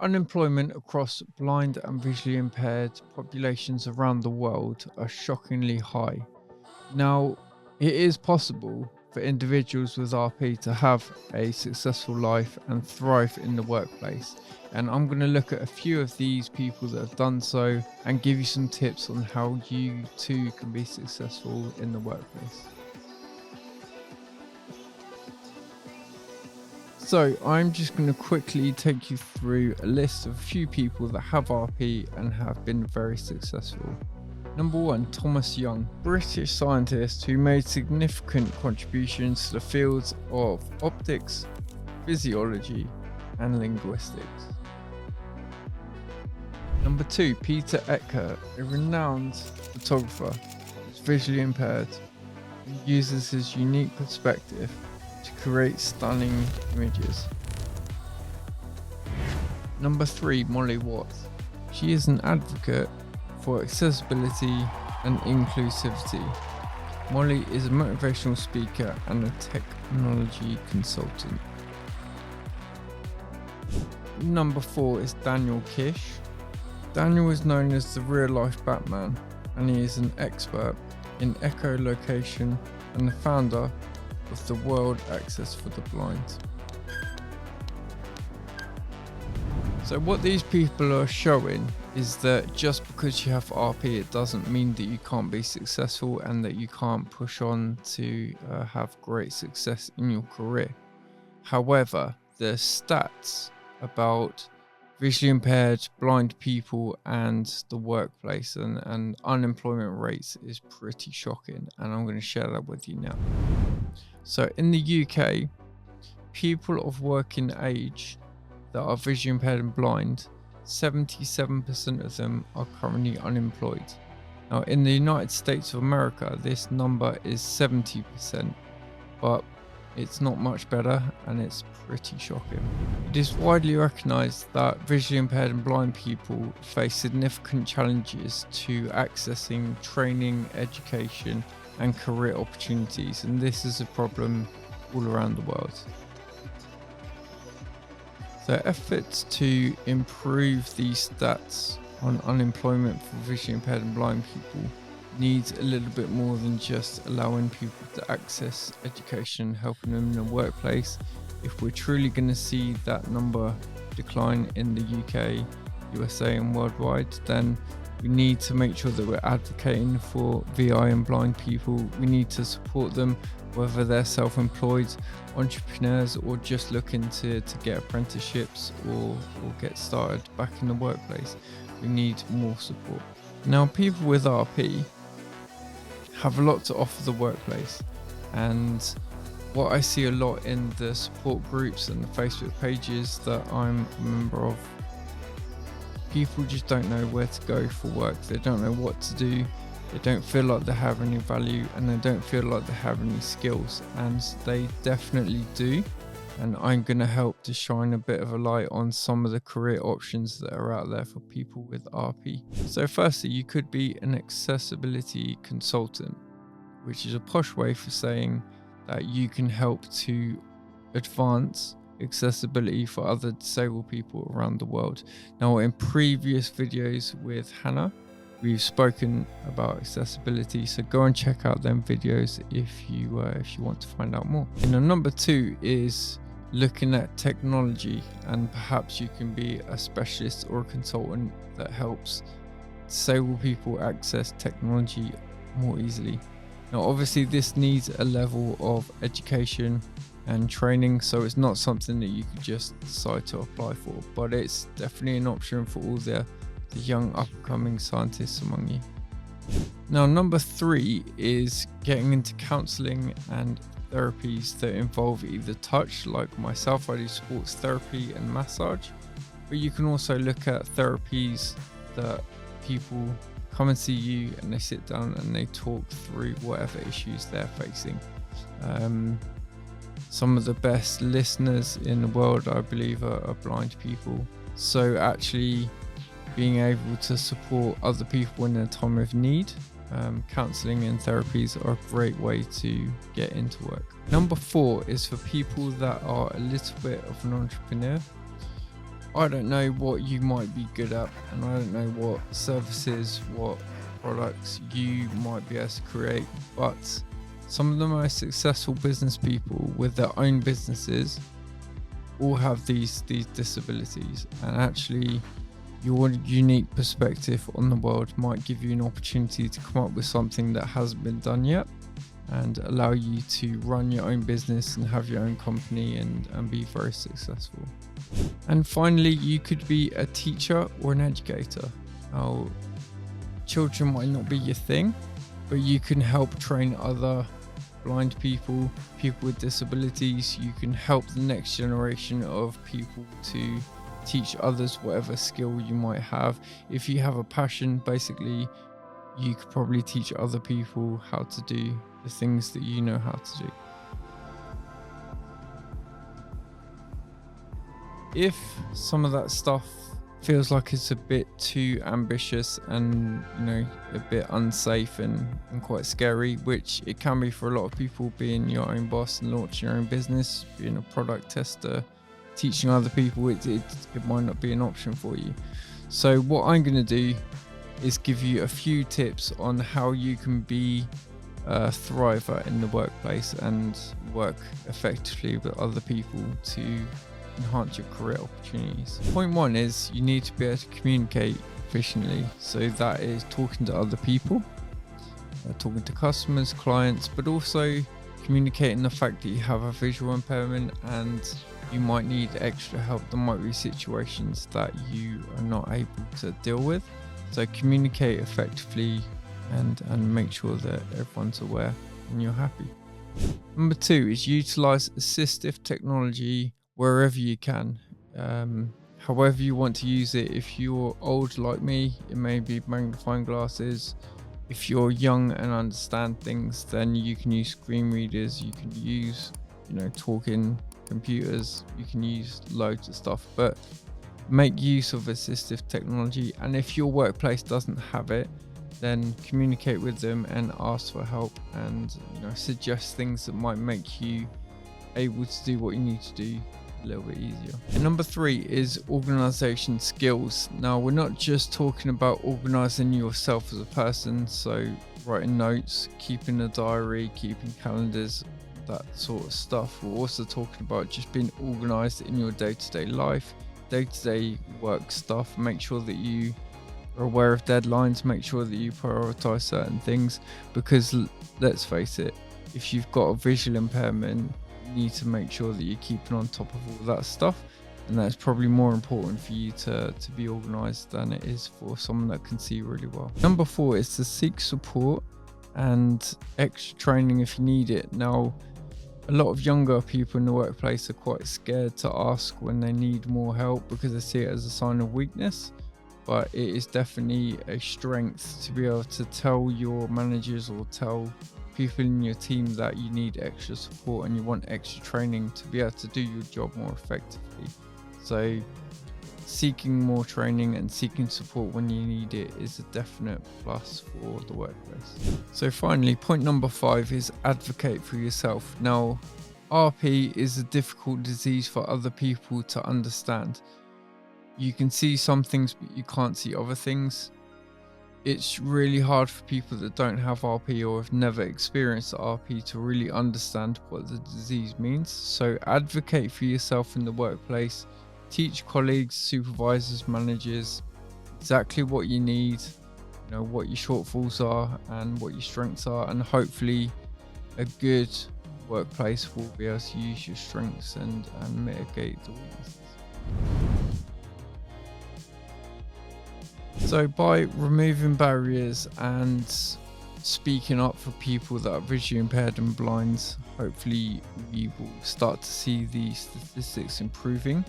Unemployment across blind and visually impaired populations around the world are shockingly high. Now, it is possible for individuals with RP to have a successful life and thrive in the workplace. And I'm going to look at a few of these people that have done so and give you some tips on how you too can be successful in the workplace. So, I'm just going to quickly take you through a list of a few people that have RP and have been very successful. Number one, Thomas Young, British scientist who made significant contributions to the fields of optics, physiology, and linguistics. Number two, Peter Ecker, a renowned photographer who's visually impaired and uses his unique perspective to create stunning images. Number three, Molly Watts. She is an advocate for accessibility and inclusivity. Molly is a motivational speaker and a technology consultant. Number four is Daniel Kish. Daniel is known as the real-life Batman, and he is an expert in echolocation and the founder of the World Access for the Blind. So what these people are showing is that just because you have RP, it doesn't mean that you can't be successful and that you can't push on to have great success in your career. However, the stats about visually impaired, blind people and the workplace and unemployment rates is pretty shocking, and I'm going to share that with you now. So in the UK, people of working age that are visually impaired and blind, 77% of them are currently unemployed. Now in the United States of America, this number is 70%, but it's not much better and it's pretty shocking. It is widely recognized that visually impaired and blind people face significant challenges to accessing training, education and career opportunities, and this is a problem all around the world. So efforts to improve these stats on unemployment for visually impaired and blind people needs a little bit more than just allowing people to access education, helping them in the workplace. If we're truly going to see that number decline in the UK, USA and worldwide, then we need to make sure that we're advocating for VI and blind people. We need to support them, whether they're self-employed, entrepreneurs, or just looking to get apprenticeships or get started back in the workplace. We need more support. Now, people with RP have a lot to offer the workplace, and what I see a lot in the support groups and the Facebook pages that I'm a member of, people just don't know where to go for work. They don't know what to do. They don't feel like they have any value, and they don't feel like they have any skills, and they definitely do. And I'm going to help to shine a bit of a light on some of the career options that are out there for people with RP. So firstly, you could be an accessibility consultant, which is a posh way for saying that you can help to advance accessibility for other disabled people around the world. Now, in previous videos with Hannah, we've spoken about accessibility, so go and check out them videos if you want to find out more. And number two is looking at technology, and perhaps you can be a specialist or a consultant that helps disabled people access technology more easily. Now, obviously, this needs a level of education and training, so it's not something that you could just decide to apply for, but it's definitely an option for all the young up-and-coming scientists among you. Now, number three is getting into counseling and therapies that involve either touch, like myself, I do sports therapy and massage, but you can also look at therapies that people come and see you and they sit down and they talk through whatever issues they're facing. Some of the best listeners in the world, I believe, are blind people. So actually being able to support other people in their time of need, counseling and therapies are a great way to get into work. Number four is for people that are a little bit of an entrepreneur. I don't know what you might be good at, and I don't know what services, what products you might be able to create, but some of the most successful business people with their own businesses all have these disabilities, and actually your unique perspective on the world might give you an opportunity to come up with something that hasn't been done yet and allow you to run your own business and have your own company and be very successful. And finally, you could be a teacher or an educator. Now, children might not be your thing, but you can help train other blind people, people with disabilities. You can help the next generation of people to teach others whatever skill you might have. If you have a passion, basically, you could probably teach other people how to do the things that you know how to do. If some of that stuff feels like it's a bit too ambitious and, a bit unsafe and quite scary, which it can be for a lot of people, being your own boss and launching your own business, being a product tester, teaching other people, it might not be an option for you. So what I'm going to do is give you a few tips on how you can be a thriver in the workplace and work effectively with other people to enhance your career opportunities. Point one is you need to be able to communicate efficiently. So that is talking to other people, talking to customers, clients, but also communicating the fact that you have a visual impairment and you might need extra help. There might be situations that you are not able to deal with. So communicate effectively and make sure that everyone's aware and you're happy. Number two is utilize assistive technology wherever you can. However you want to use it. If you're old like me, it may be magnifying glasses. If you're young and understand things, then you can use screen readers, you can use, talking computers, you can use loads of stuff, but make use of assistive technology. And if your workplace doesn't have it, then communicate with them and ask for help and suggest things that might make you able to do what you need to do a little bit easier. And number three is organization skills. Now, we're not just talking about organizing yourself as a person, so writing notes, keeping a diary, keeping calendars, that sort of stuff. We're also talking about just being organized in your day-to-day life, day-to-day work stuff. Make sure that you are aware of deadlines, make sure that you prioritize certain things, because let's face it, if you've got a visual impairment, you need to make sure that you're keeping on top of all that stuff, and that's probably more important for you to be organized than it is for someone that can see really well. Number four is to seek support and extra training if you need it. Now, a lot of younger people in the workplace are quite scared to ask when they need more help because they see it as a sign of weakness, but it is definitely a strength to be able to tell your managers or tell people in your team that you need extra support and you want extra training to be able to do your job more effectively. So seeking more training and seeking support when you need it is a definite plus for the workplace. So finally, point number five is advocate for yourself. Now, RP is a difficult disease for other people to understand. You can see some things, but you can't see other things. It's really hard for people that don't have RP or have never experienced RP to really understand what the disease means. So advocate for yourself in the workplace. Teach colleagues, supervisors, managers exactly what you need, what your shortfalls are and what your strengths are, and hopefully a good workplace will be able to use your strengths and mitigate the weaknesses. So by removing barriers and speaking up for people that are visually impaired and blind, hopefully we will start to see the statistics improving.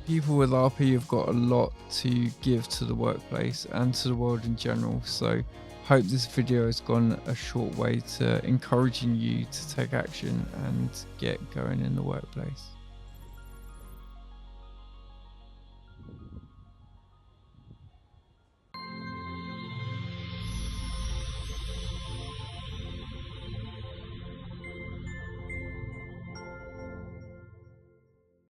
People with RP have got a lot to give to the workplace and to the world in general. So hope this video has gone a short way to encouraging you to take action and get going in the workplace.